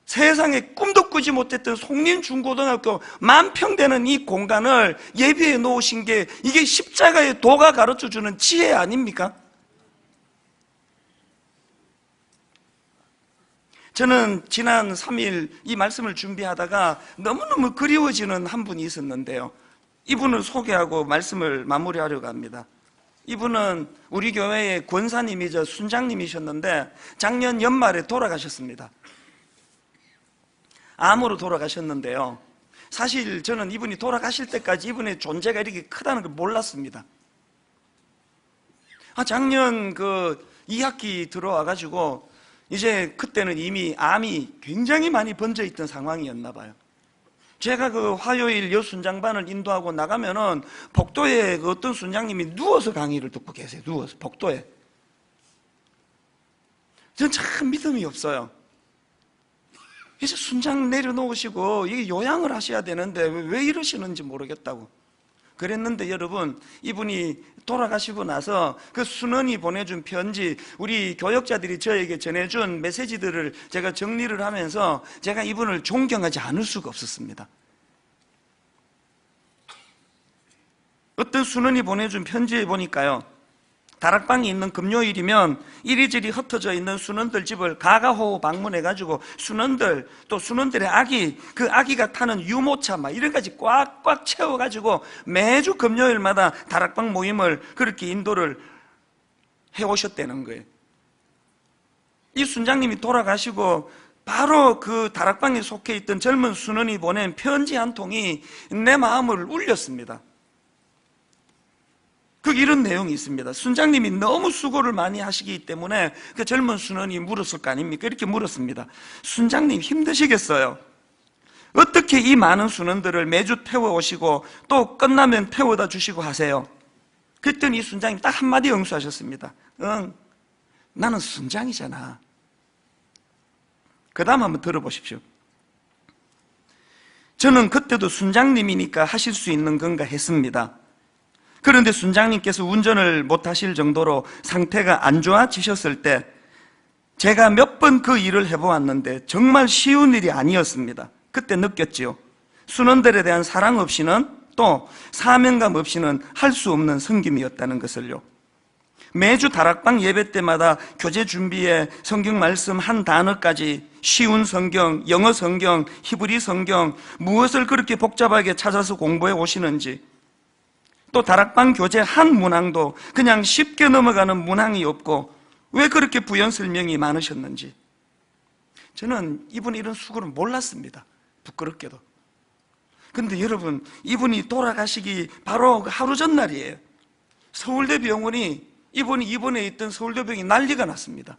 세상에 꿈도 꾸지 못했던 송림중고등학교 10,000평 되는 이 공간을 예비해 놓으신 게 이게 십자가의 도가 가르쳐주는 지혜 아닙니까? 저는 지난 3일 이 말씀을 준비하다가 너무너무 그리워지는 한 분이 있었는데요, 이분을 소개하고 말씀을 마무리하려고 합니다. 이분은 우리 교회의 권사님이자 순장님이셨는데 작년 연말에 돌아가셨습니다. 암으로 돌아가셨는데요, 사실 저는 이분이 돌아가실 때까지 이분의 존재가 이렇게 크다는 걸 몰랐습니다. 작년 2학기 들어와가지고 이제 그때는 이미 암이 굉장히 많이 번져 있던 상황이었나 봐요. 제가 화요일 여순장반을 인도하고 나가면은 복도에 어떤 순장님이 누워서 강의를 듣고 계세요. 누워서 복도에. 전 참 믿음이 없어요. 이제 순장 내려놓으시고 이게 요양을 하셔야 되는데 왜 이러시는지 모르겠다고 그랬는데, 여러분, 이분이 돌아가시고 나서 그 순원이 보내준 편지, 우리 교역자들이 저에게 전해준 메시지들을 제가 정리를 하면서 제가 이분을 존경하지 않을 수가 없었습니다. 어떤 순원이 보내준 편지에 보니까요, 다락방이 있는 금요일이면 이리저리 흩어져 있는 순원들 집을 가가호호 방문해가지고 순원들, 또 순원들의 아기, 그 아기가 타는 유모차 막 이런 가지 꽉꽉 채워가지고 매주 금요일마다 다락방 모임을 그렇게 인도를 해오셨다는 거예요. 이 순장님이 돌아가시고 바로 그 다락방에 속해 있던 젊은 순원이 보낸 편지 한 통이 내 마음을 울렸습니다. 그 이런 내용이 있습니다. 순장님이 너무 수고를 많이 하시기 때문에 그 젊은 순원이 물었을 거 아닙니까? 이렇게 물었습니다. 순장님 힘드시겠어요? 어떻게 이 많은 순원들을 매주 태워오시고 또 끝나면 태워다 주시고 하세요? 그랬더니 이 순장님 딱 한마디 응수하셨습니다. 응, 나는 순장이잖아. 그 다음 한번 들어보십시오. 저는 그때도 순장님이니까 하실 수 있는 건가 했습니다. 그런데 순장님께서 운전을 못하실 정도로 상태가 안 좋아지셨을 때 제가 몇 번 그 일을 해보았는데 정말 쉬운 일이 아니었습니다. 그때 느꼈지요. 순원들에 대한 사랑 없이는 또 사명감 없이는 할 수 없는 섬김이었다는 것을요. 매주 다락방 예배 때마다 교재 준비에 성경 말씀 한 단어까지 쉬운 성경, 영어 성경, 히브리 성경 무엇을 그렇게 복잡하게 찾아서 공부해 오시는지, 또 다락방 교재 한 문항도 그냥 쉽게 넘어가는 문항이 없고 왜 그렇게 부연 설명이 많으셨는지 저는 이분이 이런 수고를 몰랐습니다. 부끄럽게도. 근데 여러분, 이분이 돌아가시기 바로 하루 전날이에요. 서울대 병원이 이분이 입원해 있던 서울대 병원이 난리가 났습니다.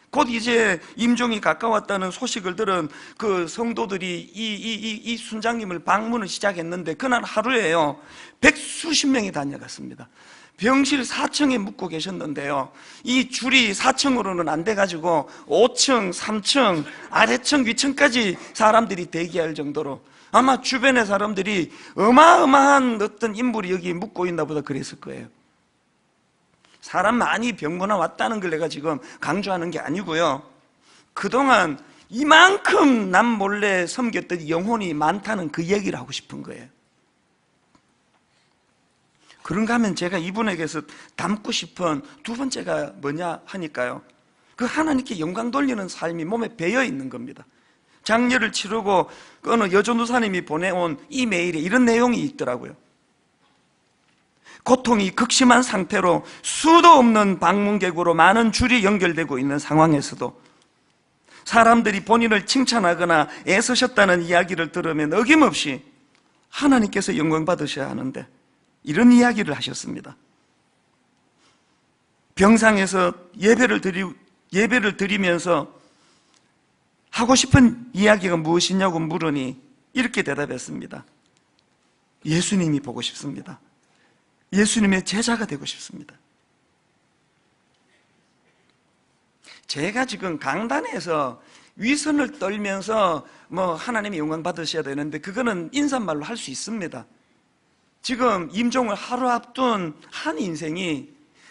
곧 이제 임종이 가까웠다는 소식을 들은 그 성도들이 이 순장님을 방문을 시작했는데 그날 하루에요 100수십 명이 다녀갔습니다. 병실 4층에 묵고 계셨는데요, 이 줄이 4층으로는 안 돼가지고 5층, 3층, 아래층, 위층까지 사람들이 대기할 정도로 아마 주변의 사람들이 어마어마한 어떤 인물이 여기 묵고 있나 보다 그랬을 거예요. 사람 많이 병거나 왔다는 걸 내가 지금 강조하는 게 아니고요, 그동안 이만큼 남 몰래 섬겼던 영혼이 많다는 그 얘기를 하고 싶은 거예요. 그런가 하면 제가 이분에게서 담고 싶은 두 번째가 뭐냐 하니까요, 그 하나님께 영광 돌리는 삶이 몸에 배어 있는 겁니다. 장례를 치르고 어느 여전도사님이 보내온 이메일에 이런 내용이 있더라고요. 고통이 극심한 상태로 수도 없는 방문객으로 많은 줄이 연결되고 있는 상황에서도 사람들이 본인을 칭찬하거나 애쓰셨다는 이야기를 들으면 어김없이 하나님께서 영광 받으셔야 하는데 이런 이야기를 하셨습니다. 병상에서 예배를 드리면서 하고 싶은 이야기가 무엇이냐고 물으니 이렇게 대답했습니다. 예수님이 보고 싶습니다. 예수님의 제자가 되고 싶습니다. 제가 지금 강단에서 위선을 떨면서 하나님의 영광 받으셔야 되는데 그거는 인사말로 할 수 있습니다. 지금 임종을 하루 앞둔 한 인생이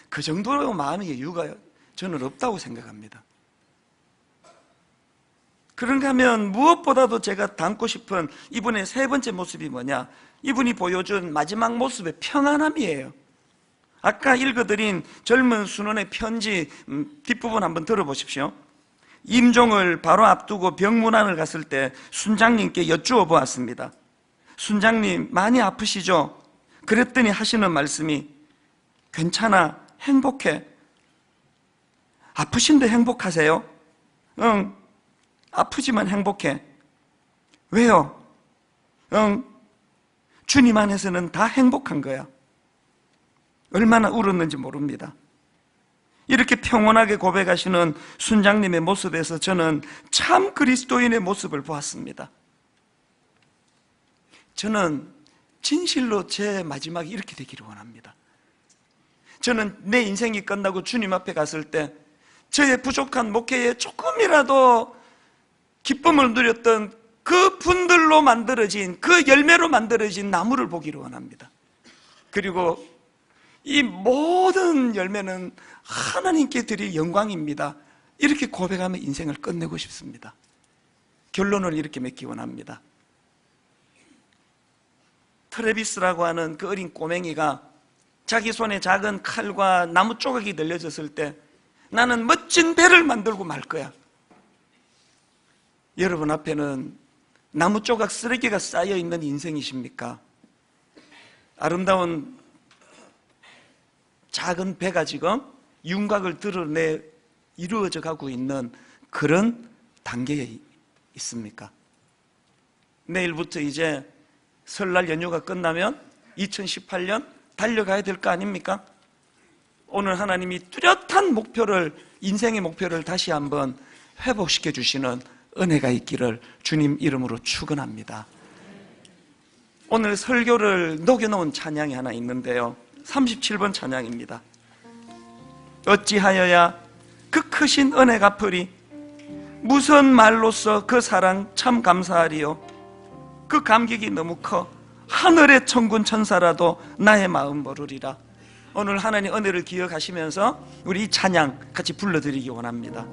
그 정도로 마음의 여유가 저는 없다고 생각합니다. 그런가 하면 무엇보다도 제가 담고 싶은 이분의 세 번째 모습이 뭐냐, 이분이 보여준 마지막 모습의 평안함이에요. 아까 읽어드린 젊은 순원의 편지 뒷부분 한번 들어보십시오. 임종을 바로 앞두고 병문안을 갔을 때 순장님께 여쭈어 보았습니다. 순장님 많이 아프시죠? 그랬더니 하시는 말씀이 괜찮아, 행복해. 아프신데 행복하세요? 응, 아프지만 행복해. 왜요? 응, 주님 안에서는 다 행복한 거야. 얼마나 울었는지 모릅니다. 이렇게 평온하게 고백하시는 순장님의 모습에서 저는 참 그리스도인의 모습을 보았습니다. 저는 진실로 제 마지막이 이렇게 되기를 원합니다. 저는 내 인생이 끝나고 주님 앞에 갔을 때 저의 부족한 목회에 조금이라도 기쁨을 누렸던 그 분들로 만들어진, 그 열매로 만들어진 나무를 보기를 원합니다. 그리고 이 모든 열매는 하나님께 드릴 영광입니다. 이렇게 고백하며 인생을 끝내고 싶습니다. 결론을 이렇게 맺기 원합니다. 트레비스라고 하는 그 어린 꼬맹이가 자기 손에 작은 칼과 나무 조각이 늘려졌을 때 나는 멋진 배를 만들고 말 거야. 여러분 앞에는 나무 조각 쓰레기가 쌓여있는 인생이십니까? 아름다운 작은 배가 지금 윤곽을 드러내 이루어져 가고 있는 그런 단계에 있습니까? 내일부터 이제 설날 연휴가 끝나면 2018년 달려가야 될 거 아닙니까? 오늘 하나님이 뚜렷한 목표를, 인생의 목표를 다시 한번 회복시켜 주시는 은혜가 있기를 주님 이름으로 축원합니다. 오늘 설교를 녹여놓은 찬양이 하나 있는데요, 37번 찬양입니다. 어찌하여야 그 크신 은혜 갚으리, 무슨 말로써 그 사랑 참 감사하리요. 그 감격이 너무 커 하늘의 천군 천사라도 나의 마음 모르리라. 오늘 하나님 은혜를 기억하시면서 우리 이 찬양 같이 불러드리기 원합니다.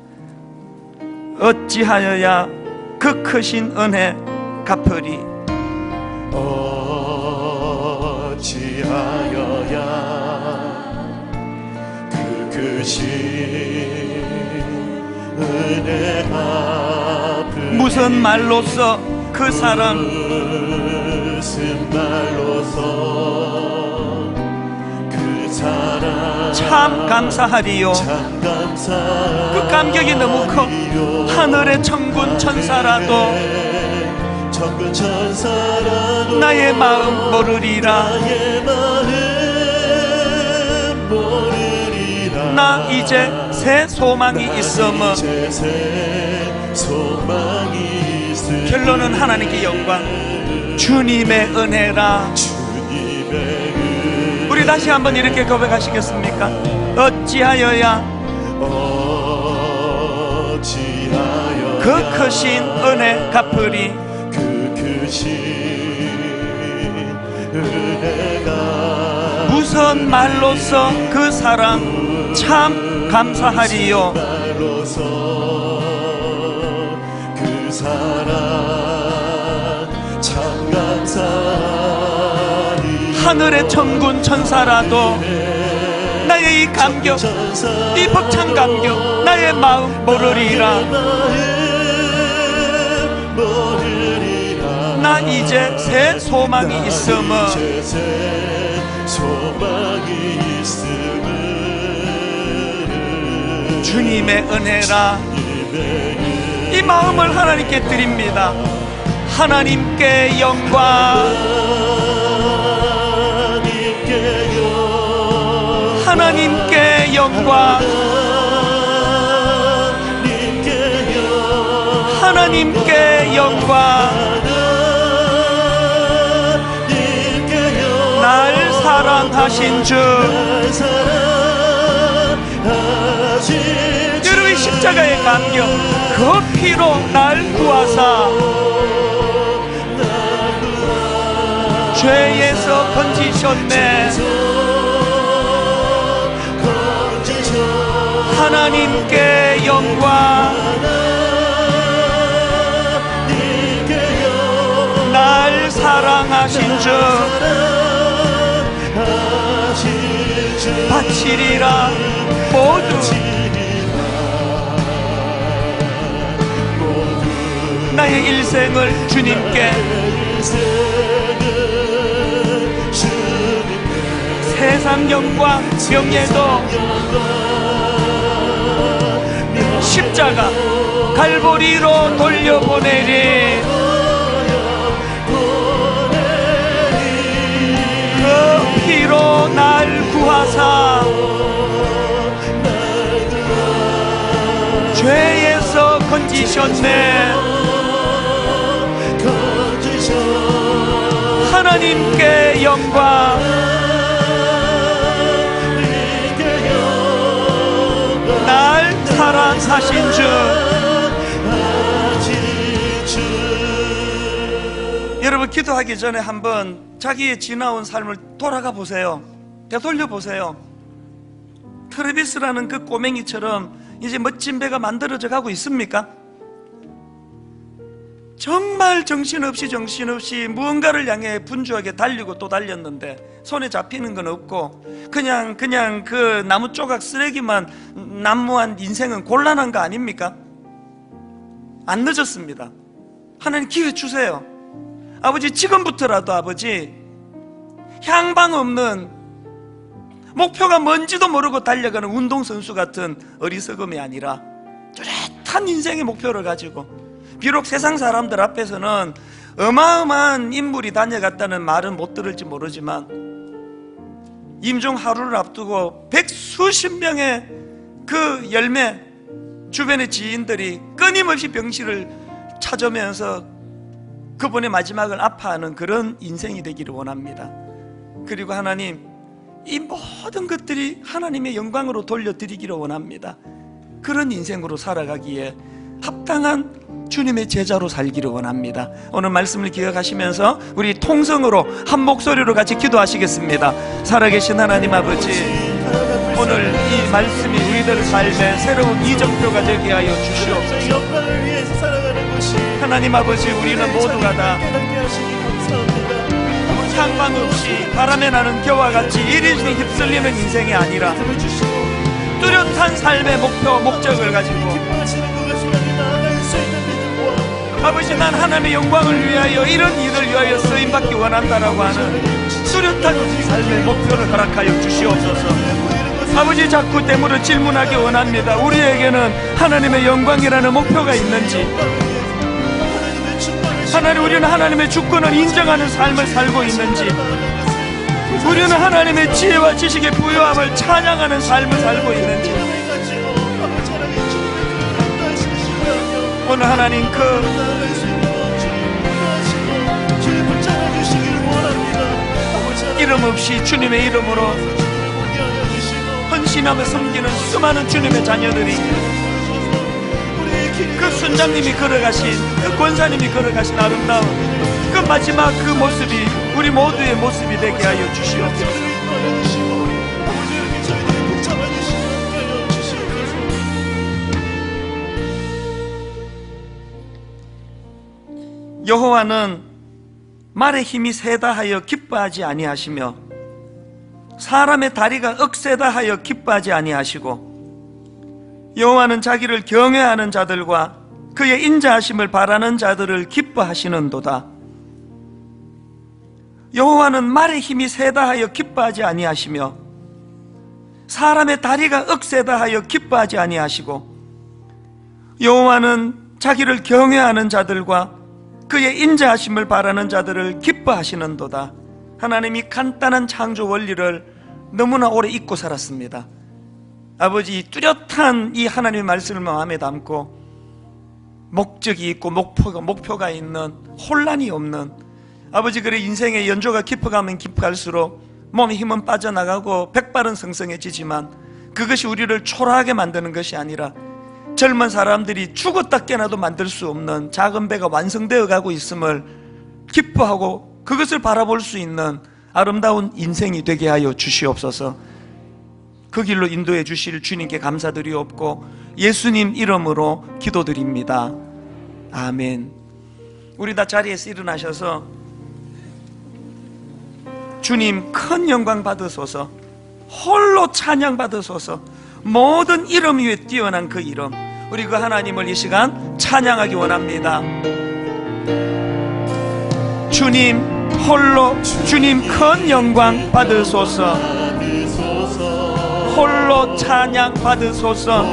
어찌하여야 그 크신 은혜 갚으리. 어찌하여야 그 크신 은혜 갚으리. 무슨 말로써 그 사랑, 무슨 말로써 그 사랑 참 감사하리요. 참 감사하리요. 그 감격이 너무 커 하늘의 천군 천사라도 천군 천사라도 나의 마음 모르리라. 나의 마음 모르리라. 나 이제 새 소망이 있음은, 이제 새 소망이 있음. 결론은 하나님께 영광, 주님의 은혜라. 주님의 은 우리 다시 한번 이렇게 고백하시겠습니까? 어찌하여야 어찌하여 그 크신 은혜 갚으리. 그 크신 은혜가 무슨 말로써 그 사랑 참 감사하리요. 말로서 그 사랑 참 감사하리. 하늘의 천군 천사라도 나의 이 감격, 이 벅찬 감격, 나의 마음 모르리라. 나 이제 새 소망이 있음은, 이제 새 소망이 있음은 주님의 은혜라. 이 마음을 하나님께 드립니다. 하나님께 영광, 하나님께 영광, 하나님께 영광. 날 사랑하신 주, 여러분 십자가의 감격, 그 피로 날 구하사 죄에서 건지셨네. 하나님께 영광, 날 사랑하신 주 바치리라. 모두 나의 일생을 주님께, 세상 영광 명예도 십자가 갈보리로 돌려보내리. 그 피로 날 구하사 죄에서 건지셨네. 하나님께 영광, 날 사랑하신 주. 여러분 기도하기 전에 한번 자기의 지나온 삶을 돌아가 보세요. 되돌려 보세요. 트레비스라는 그 꼬맹이처럼 이제 멋진 배가 만들어져 가고 있습니까? 정말 정신없이 무언가를 향해 분주하게 달리고 또 달렸는데 손에 잡히는 건 없고 그냥 그 나무 조각 쓰레기만 난무한 인생은 곤란한 거 아닙니까? 안 늦었습니다. 하나님 기회 주세요. 아버지 지금부터라도 아버지 향방 없는 목표가 뭔지도 모르고 달려가는 운동선수 같은 어리석음이 아니라 뚜렷한 인생의 목표를 가지고, 비록 세상 사람들 앞에서는 어마어마한 인물이 다녀갔다는 말은 못 들을지 모르지만, 임종 하루를 앞두고 백수십 명의 그 열매, 주변의 지인들이 끊임없이 병실을 찾으면서 그분의 마지막을 아파하는 그런 인생이 되기를 원합니다. 그리고 하나님, 이 모든 것들이 하나님의 영광으로 돌려드리기를 원합니다. 그런 인생으로 살아가기에 합당한 주님의 제자로 살기를 원합니다. 오늘 말씀을 기억하시면서 우리 통성으로 한 목소리로 같이 기도하시겠습니다. 살아계신 하나님 아버지, 오늘 이 말씀이 우리들 삶에 새로운 이정표가 되게 하여 주시옵소서. 영광을 위해서 살아가는 것이 하나님 아버지, 우리는 모두가 다 깨닫게 하시니 감사합니다. 상관없이 바람에 나는 겨와 같이 이리저리 휩쓸리는 인생이 아니라 뚜렷한 삶의 목표, 목적을 가지고, 기뻐하시는 그것을 나아갈 수 있는 믿음과 아버지, 난 하나님의 영광을 위하여 이런 일을 위하여 쓰임받기 원한다라고 하는 뚜렷한 삶의 목표를 허락하여 주시옵소서. 아버지, 자꾸 때문에 질문하기 원합니다. 우리에게는 하나님의 영광이라는 목표가 있는지, 하나님, 우리는 하나님의 주권을 인정하는 삶을 살고 있는지, 우리는 하나님의 지혜와 지식의 부요함을 찬양하는 삶을 살고 있는지, 오늘 하나님 이름 없이 주님의 이름으로 헌신하며 섬기는 수많은 주님의 자녀들이, 그 순장님이 걸어가신, 그 권사님이 걸어가신 아름다운 그 마지막 그 모습이 우리 모두의 모습이 되게 하여 주시옵소서. 여호와는 말의 힘이 세다 하여 기뻐하지 아니하시며 사람의 다리가 억세다 하여 기뻐하지 아니하시고, 여호와는 자기를 경외하는 자들과 그의 인자하심을 바라는 자들을 기뻐하시는도다. 여호와는 말의 힘이 세다 하여 기뻐하지 아니하시며 사람의 다리가 억세다 하여 기뻐하지 아니하시고, 여호와는 자기를 경외하는 자들과 그의 인자하심을 바라는 자들을 기뻐하시는도다. 하나님이 간단한 창조 원리를 너무나 오래 잊고 살았습니다. 아버지, 뚜렷한 이 하나님의 말씀을 마음에 담고 목적이 있고 목표가 있는, 혼란이 없는, 아버지, 그래 인생의 연조가 깊어가면 깊어갈수록 몸의 힘은 빠져나가고 백발은 성성해지지만 그것이 우리를 초라하게 만드는 것이 아니라 젊은 사람들이 죽었다 깨나도 만들 수 없는 작은 배가 완성되어 가고 있음을 기뻐하고 그것을 바라볼 수 있는 아름다운 인생이 되게 하여 주시옵소서. 그 길로 인도해 주실 주님께 감사드리옵고 예수님 이름으로 기도드립니다. 아멘. 우리 다 자리에서 일어나셔서 주님 큰 영광 받으소서, 홀로 찬양 받으소서, 모든 이름 위에 뛰어난 그 이름, 우리 그 하나님을 이 시간 찬양하기 원합니다. 주님 홀로, 주님 큰 영광 받으소서, 홀로 찬양 받으소서,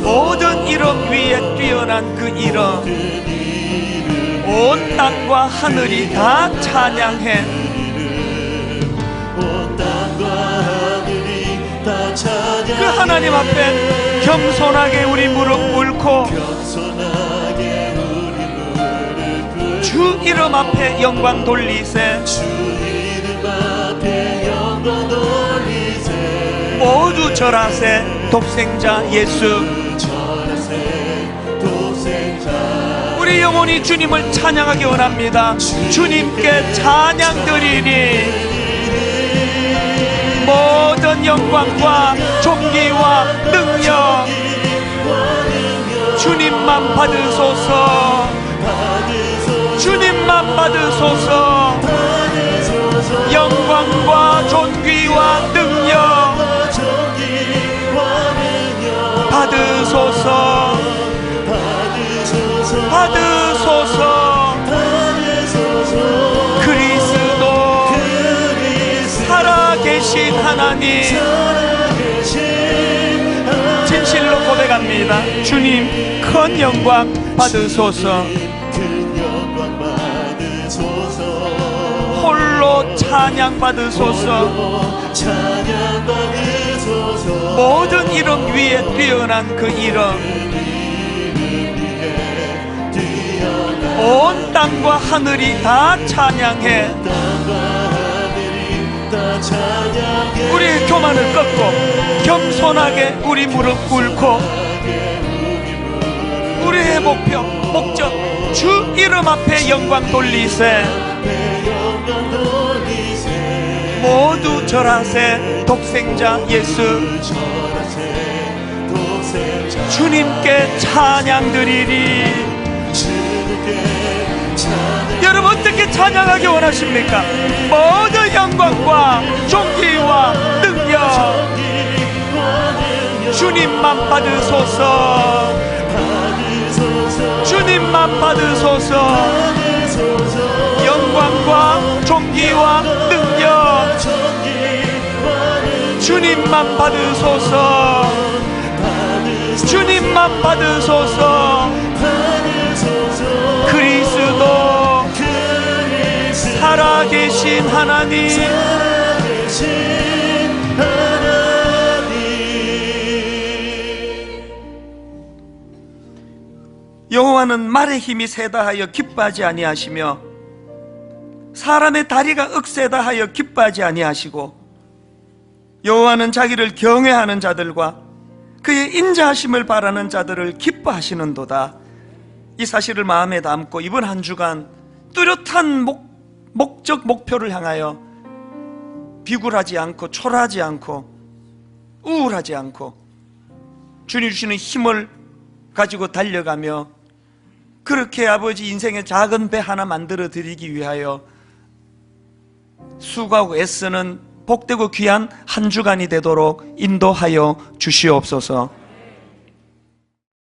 모든 이름 위에 뛰어난 그 이름, 온 땅과 하늘이 다 찬양해. 그 하나님 앞에 겸손하게 우리 무릎 꿇고 주 이름 앞에 영광 돌리세. 모두 절하세. 독생자 예수, 우리 영혼이 주님을 찬양하기 원합니다. 주님께 찬양 드리니 모든 영광과 존귀와 능력 주님만 받으소서, 주님만 받으소서. 영광과 존귀와 능력 받으소서, 받으소서. 그리스도 하나님, 진실로 고백합니다. 주님 큰 영광 받으소서. 홀로 찬양 받으소서. 모든 이름 위에 뛰어난 그 이름, 온 땅과 하늘이 다 찬양해. 우리의 교만을 꺾고 겸손하게 우리 무릎 꿇고 우리의 목표, 목적, 주 이름 앞에 영광 돌리세. 모두 절하세. 독생자 예수 주님께 찬양 드리리. 여러분 어떻게 찬양하기 원하십니까? 모든 영광과 존귀와 능력 주님만 받으소서. 주님만 받으소서. 영광과 존귀와 능력 주님만 받으소서. 주님만 받으소서. 그리스도 살아계신 하나님, 여호와는 말의 힘이 세다 하여 기뻐하지 아니하시며 사람의 다리가 억세다 하여 기뻐하지 아니하시고 여호와는 자기를 경외하는 자들과 그의 인자하심을 바라는 자들을 기뻐하시는도다. 이 사실을 마음에 담고 이번 한 주간 뚜렷한 목적, 목표를 향하여 비굴하지 않고 초라하지 않고 우울하지 않고 주님 주시는 힘을 가지고 달려가며 그렇게 아버지 인생의 작은 배 하나 만들어 드리기 위하여 수고하고 애쓰는 복되고 귀한 한 주간이 되도록 인도하여 주시옵소서.